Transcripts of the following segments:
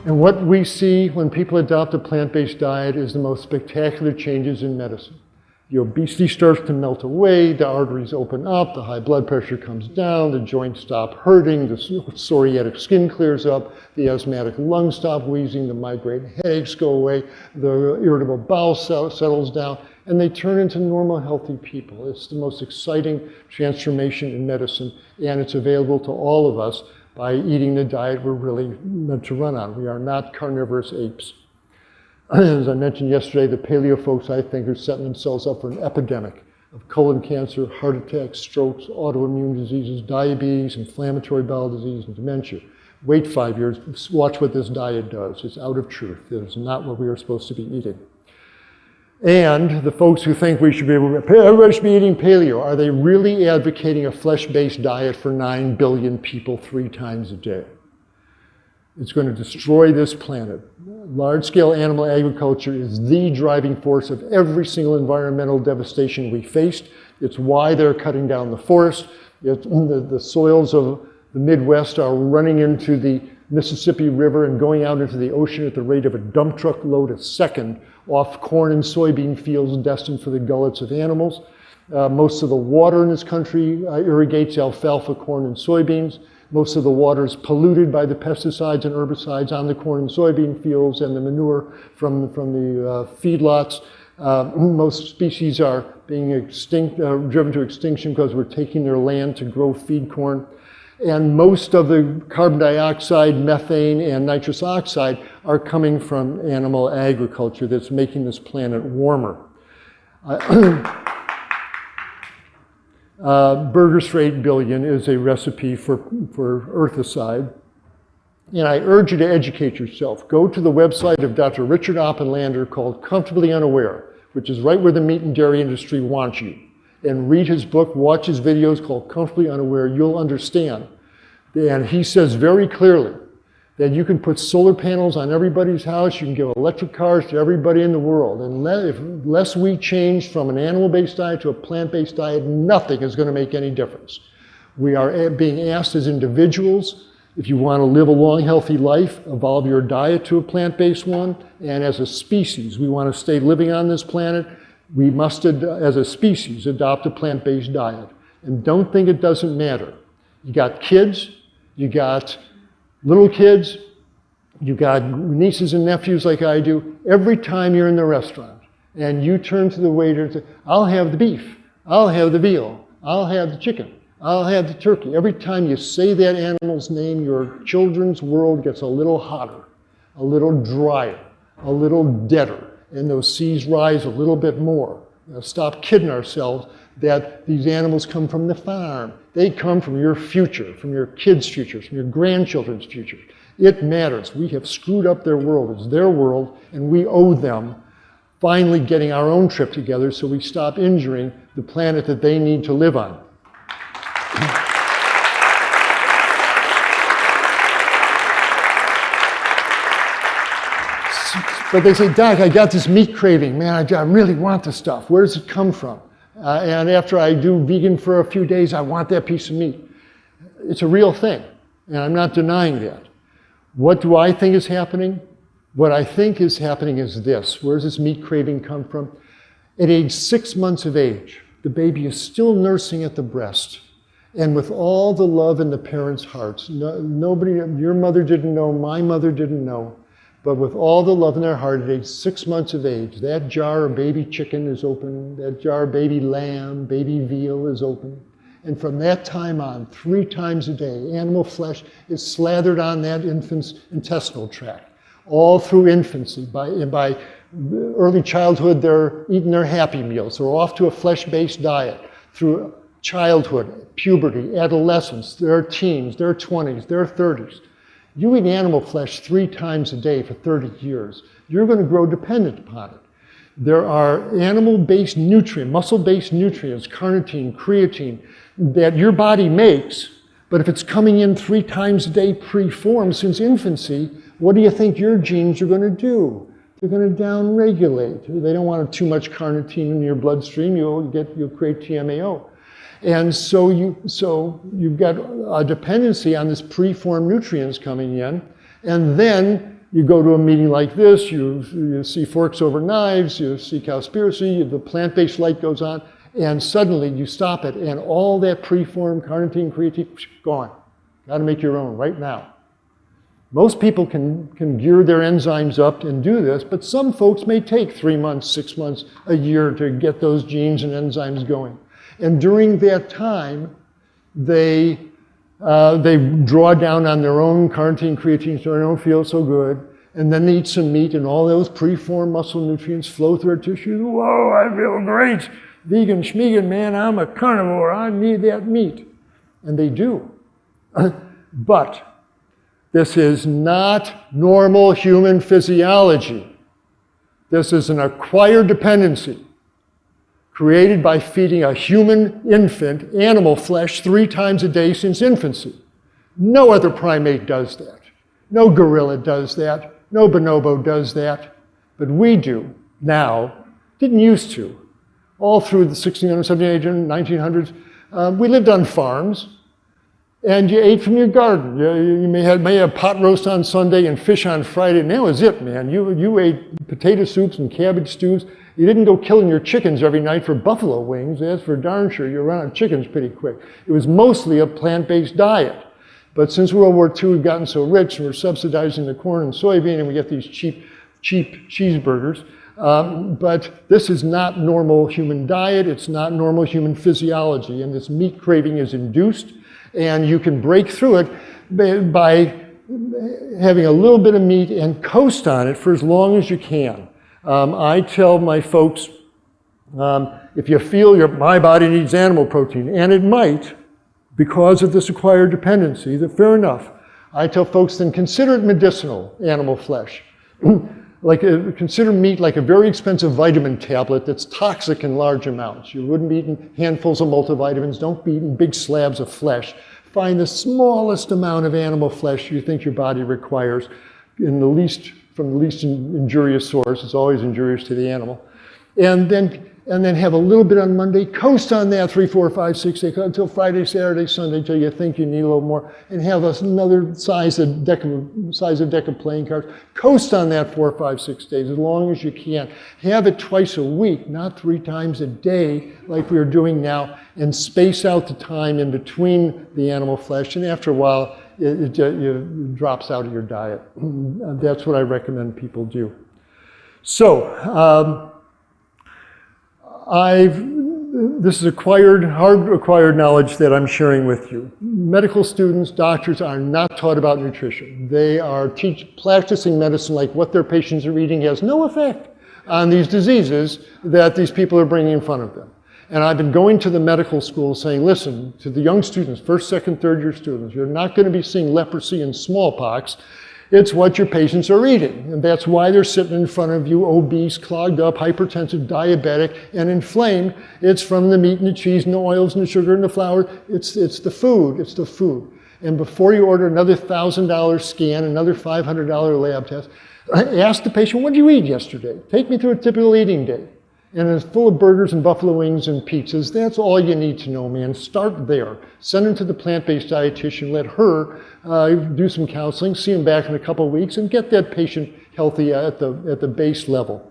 And what we see when people adopt a plant-based diet is the most spectacular changes in medicine. The obesity starts to melt away, the arteries open up, the high blood pressure comes down, the joints stop hurting, the psoriatic skin clears up, the asthmatic lungs stop wheezing, the migraine headaches go away, the irritable bowel settles down, and they turn into normal, healthy people. It's the most exciting transformation in medicine, and it's available to all of us by eating the diet we're really meant to run on. We are not carnivorous apes. As I mentioned yesterday, the paleo folks, I think, are setting themselves up for an epidemic of colon cancer, heart attacks, strokes, autoimmune diseases, diabetes, inflammatory bowel disease, and dementia. Wait 5 years, watch what this diet does. It's out of truth. It's not what we are supposed to be eating. And the folks who think we should be everybody should be eating paleo, are they really advocating a flesh-based diet for 9 billion people 3 times a day? It's going to destroy this planet. Large-scale animal agriculture is the driving force of every single environmental devastation we faced. It's why they're cutting down the forest. The soils of the Midwest are running into the Mississippi River and going out into the ocean at the rate of a dump truck load a second off corn and soybean fields destined for the gullets of animals. Most of the water in this country irrigates alfalfa, corn, and soybeans. Most of the water is polluted by the pesticides and herbicides on the corn and soybean fields and the manure from the feedlots. Most species are being driven to extinction because we're taking their land to grow feed corn. And most of the carbon dioxide, methane, and nitrous oxide are coming from animal agriculture that's making this planet warmer. Burgers for 8 billion is a recipe for earthicide. And I urge you to educate yourself. Go to the website of Dr. Richard Oppenlander called Comfortably Unaware, which is right where the meat and dairy industry wants you. And read his book, watch his videos called Comfortably Unaware. You'll understand. And he says very clearly that you can put solar panels on everybody's house, you can give electric cars to everybody in the world. And unless we change from an animal-based diet to a plant-based diet, nothing is going to make any difference. We are being asked as individuals, if you want to live a long, healthy life, evolve your diet to a plant-based one. And as a species, we want to stay living on this planet. We must, as a species, adopt a plant-based diet. And don't think it doesn't matter. You got kids, you got little kids, you got nieces and nephews like I do. Every time you're in the restaurant and you turn to the waiter and say, I'll have the beef, I'll have the veal, I'll have the chicken, I'll have the turkey. Every time you say that animal's name, your children's world gets a little hotter, a little drier, a little deader, and those seas rise a little bit more. Now, stop kidding ourselves that these animals come from the farm. They come from your future, from your kids' futures, from your grandchildren's future. It matters. We have screwed up their world. It's their world, and we owe them finally getting our own trip together so we stop injuring the planet that they need to live on. But they say, Doc, I got this meat craving. Man, I really want this stuff. Where does it come from? And after I do vegan for a few days, I want that piece of meat. It's a real thing, and I'm not denying that. What do I think is happening? What I think is happening is this. Where does this meat craving come from? At age 6 months of age, the baby is still nursing at the breast. And with all the love in the parents' hearts, nobody, your mother didn't know, my mother didn't know, but with all the love in their heart at age 6 months of age, that jar of baby chicken is open, that jar of baby lamb, baby veal is open. And from that time on, 3 times a day, animal flesh is slathered on that infant's intestinal tract. All through infancy. By early childhood, they're eating their Happy Meals. They're off to a flesh-based diet. Through childhood, puberty, adolescence, their teens, their 20s, their 30s. You eat animal flesh 3 times a day for 30 years. You're going to grow dependent upon it. There are animal-based nutrients, muscle-based nutrients, carnitine, creatine, that your body makes, but if it's coming in 3 times a day pre-formed since infancy, what do you think your genes are going to do? They're going to downregulate. They don't want too much carnitine in your bloodstream. You'll create TMAO. And so you've got a dependency on this preformed nutrients coming in, and then You go to a meeting like this, you see forks over knives, you see cowspiracy, the plant-based light goes on, and suddenly you stop it, and all that preformed carnitine, creatine, gone. Got to make your own right now. Most people can gear their enzymes up and do this, but some folks may take 3 months, 6 months, a year to get those genes and enzymes going. And during that time, they draw down on their own carnitine, creatine, so they don't feel so good. And then they eat some meat, and all those preformed muscle nutrients flow through their tissues. Whoa, I feel great. Vegan, schmegan, man, I'm a carnivore. I need that meat. And they do. But this is not normal human physiology. This is an acquired dependency created by feeding a human infant animal flesh 3 times a day since infancy. No other primate does that. No gorilla does that. No bonobo does that. But we do now. Didn't used to. All through the 1600s, 1700s, 1900s, we lived on farms. And you ate from your garden. You may have pot roast on Sunday and fish on Friday, and that was it, man. You ate potato soups and cabbage stews. You didn't go killing your chickens every night for buffalo wings. That's for darn sure. You run out of chickens pretty quick. It was mostly a plant-based diet. But since World War II, we've gotten so rich, and we're subsidizing the corn and soybean, and we get these cheap cheeseburgers. But this is not normal human diet. It's not normal human physiology. And this meat craving is induced. And you can break through it by having a little bit of meat and coast on it for as long as you can. I tell my folks, if you feel my body needs animal protein, and it might, because of this acquired dependency, then fair enough. I tell folks, then consider it medicinal, animal flesh. Consider meat like a very expensive vitamin tablet that's toxic in large amounts. You wouldn't be eating handfuls of multivitamins. Don't be eating big slabs of flesh. Find the smallest amount of animal flesh you think your body requires from the least injurious source. It's always injurious to the animal. And then have a little bit on Monday, coast on that 3, 4, 5, 6 days until Friday, Saturday, Sunday, until you think you need a little more, and have another size of deck of playing cards. Coast on that 4, 5, 6 days as long as you can. Have it twice a week, not 3 times a day like we are doing now, and space out the time in between the animal flesh, and after a while it drops out of your diet. That's what I recommend people do. So, this is hard acquired knowledge that I'm sharing with you. Medical students, doctors are not taught about nutrition. They are practicing medicine like what their patients are eating has no effect on these diseases that these people are bringing in front of them. And I've been going to the medical school saying, listen, to the young students, 1st, 2nd, 3rd year students, you're not going to be seeing leprosy and smallpox. It's what your patients are eating. And that's why they're sitting in front of you, obese, clogged up, hypertensive, diabetic, and inflamed. It's from the meat and the cheese and the oils and the sugar and the flour. It's the food. It's the food. And before you order another $1,000 scan, another $500 lab test, ask the patient, what did you eat yesterday? Take me through a typical eating day. And it's full of burgers and buffalo wings and pizzas. That's all you need to know, man. Start there. Send them to the plant-based dietitian. Let her do some counseling, see them back in a couple of weeks, and get that patient healthy at the base level.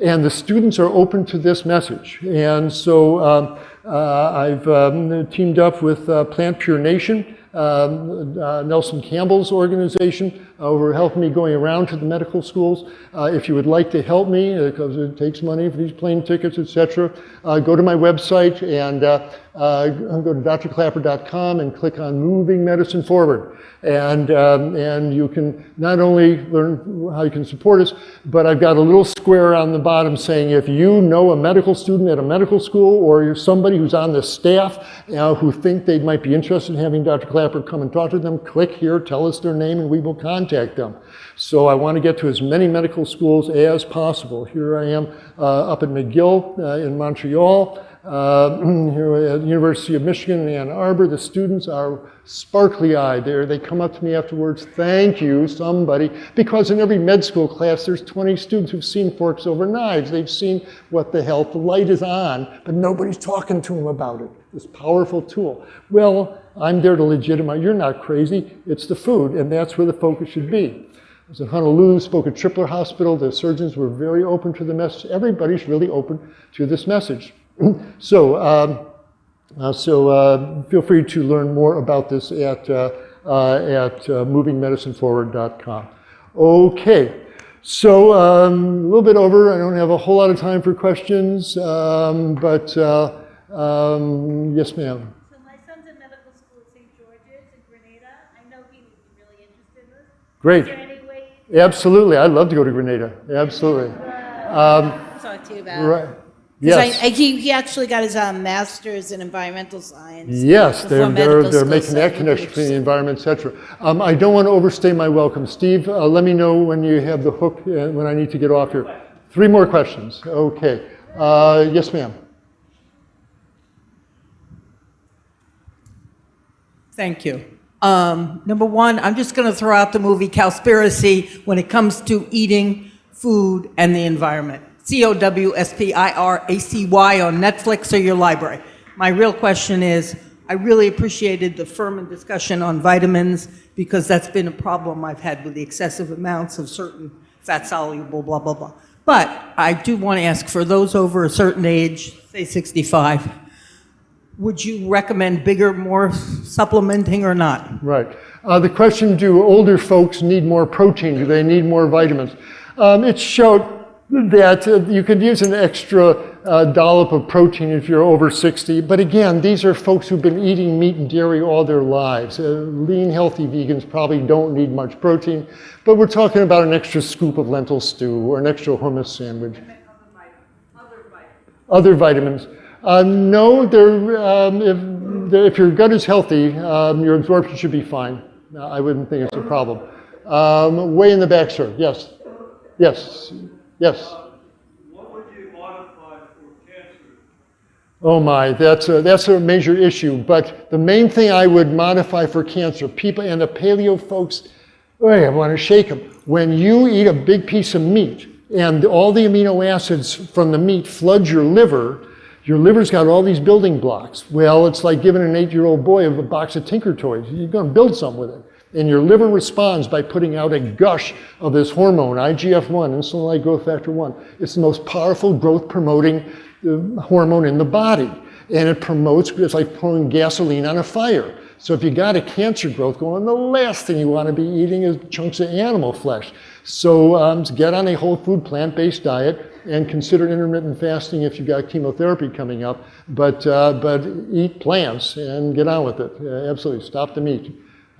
And the students are open to this message. And so I've teamed up with Plant Pure Nation, Nelson Campbell's organization, who are helping me going around to the medical schools. If you would like to help me, because it takes money for these plane tickets, etc., go to my website and go to drklaper.com and click on Moving Medicine Forward. And you can not only learn how you can support us, but I've got a little square on the bottom saying if you know a medical student at a medical school or you're somebody who's on the staff who think they might be interested in having Dr. Klaper come and talk to them, click here, tell us their name, and we will contact them. So I want to get to as many medical schools as possible. Here I am up at McGill in Montreal. Here at the University of Michigan in Ann Arbor, the students are sparkly-eyed. They come up to me afterwards, thank you, somebody, because in every med school class there's 20 students who've seen forks over knives. They've seen what the hell, the light is on, but nobody's talking to them about it, this powerful tool. Well, I'm there to legitimize, you're not crazy, it's the food, and that's where the focus should be. I was in Honolulu, spoke at Tripler Hospital. The surgeons were very open to the message. Everybody's really open to this message. So feel free to learn more about this at movingmedicineforward.com. Okay, so a little bit over. I don't have a whole lot of time for questions, but yes, ma'am. So my son's in medical school at St. George's in Grenada. I know he would be really interested in this. Great. Is there any way? Absolutely, I'd love to go to Grenada. Absolutely. Talk to you about. Right. Yes. He actually got his master's in environmental science. Yes, before they're medical school, making so that he'd be connection between the interested. environment, et cetera. I don't want to overstay my welcome. Steve, let me know when you have the hook, when I need to get off here. 3 more questions. Okay. Yes, ma'am. Thank you. Number one, I'm just going to throw out the movie Cowspiracy when it comes to eating, food, and the environment. Cowspiracy on Netflix or your library. My real question is, I really appreciated the Furman discussion on vitamins because that's been a problem I've had with the excessive amounts of certain fat-soluble, blah, blah, blah. But I do want to ask, for those over a certain age, say 65, would you recommend bigger, more supplementing or not? Right. The question, do older folks need more protein? Do they need more vitamins? It's showed that you could use an extra dollop of protein if you're over 60. But again, these are folks who've been eating meat and dairy all their lives. Lean, healthy vegans probably don't need much protein. But we're talking about an extra scoop of lentil stew or an extra hummus sandwich. Other vitamins. No, if your gut is healthy, your absorption should be fine. I wouldn't think it's a problem. Way in the back, sir. Yes. Yes. Yes. What would you modify for cancer? Oh my, that's a major issue. But the main thing I would modify for cancer, people and the paleo folks, I want to shake them. When you eat a big piece of meat and all the amino acids from the meat flood your liver's got all these building blocks. Well, it's like giving an 8-year-old boy a box of Tinker Toys. You're going to build something with it. And your liver responds by putting out a gush of this hormone, IGF-1, insulin-like growth factor 1. It's the most powerful growth-promoting hormone in the body. And it promotes, it's like pouring gasoline on a fire. So if you got a cancer growth going, the last thing you want to be eating is chunks of animal flesh. So get on a whole food, plant-based diet and consider intermittent fasting if you've got chemotherapy coming up. But eat plants and get on with it. Absolutely, stop the meat.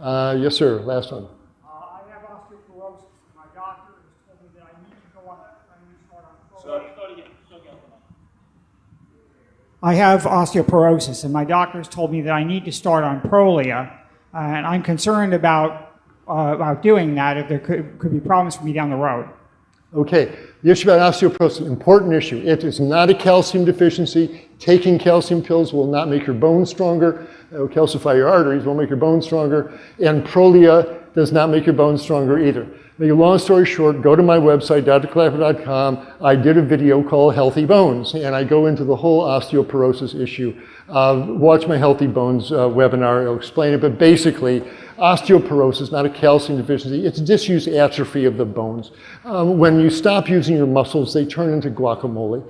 Yes, sir. Last one. I have osteoporosis. My doctor has told me that I need to go on. I need to start on I have osteoporosis, and my doctor has told me that I need to start on Prolia, and I'm concerned about doing that. If there could be problems for me down the road. Okay, the issue about osteoporosis, important issue. It is not a calcium deficiency. Taking calcium pills will not make your bones stronger. It will calcify your arteries, won't make your bones stronger. And Prolia does not make your bones stronger either. Make a long story short, go to my website, drklaper.com. I did a video called Healthy Bones, and I go into the whole osteoporosis issue. Watch my Healthy Bones webinar, it'll explain it. But basically, osteoporosis, not a calcium deficiency, it's disuse atrophy of the bones. When you stop using your muscles, they turn into guacamole.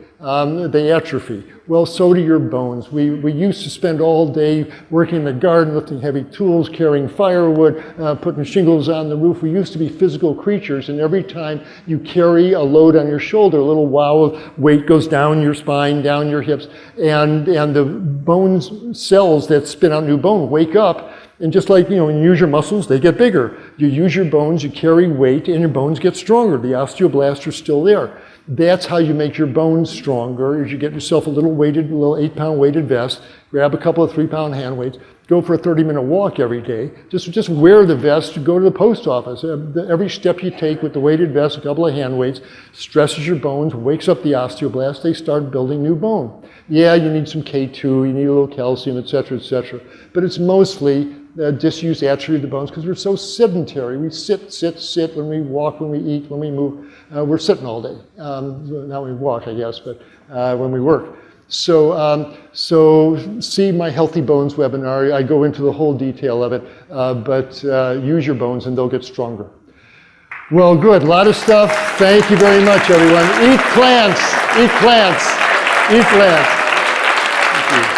They atrophy. Well, so do your bones. We used to spend all day working in the garden, lifting heavy tools, carrying firewood, putting shingles on the roof. We used to be physical creatures, and every time you carry a load on your shoulder, a little wow of weight goes down your spine, down your hips, and the bones cells that spin out new bone wake up. And just like, when you use your muscles, they get bigger. You use your bones, you carry weight, and your bones get stronger. The osteoblasts are still there. That's how you make your bones stronger, is you get yourself a little 8-pound weighted vest, grab a couple of 3-pound hand weights, go for a 30-minute walk every day. Just wear the vest, go to the post office. Every step you take with the weighted vest, a couple of hand weights, stresses your bones, wakes up the osteoblasts, they start building new bone. Yeah, you need some K2, you need a little calcium, et cetera, but it's mostly disuse atrophy of the bones because we're so sedentary. We sit when we walk, when we eat, when we move. We're sitting all day. Not when we walk, I guess, but when we work. So see my Healthy Bones webinar. I go into the whole detail of it, but use your bones and they'll get stronger. Well, good. A lot of stuff. Thank you very much, everyone. Eat plants. Eat plants. Eat plants. Thank you.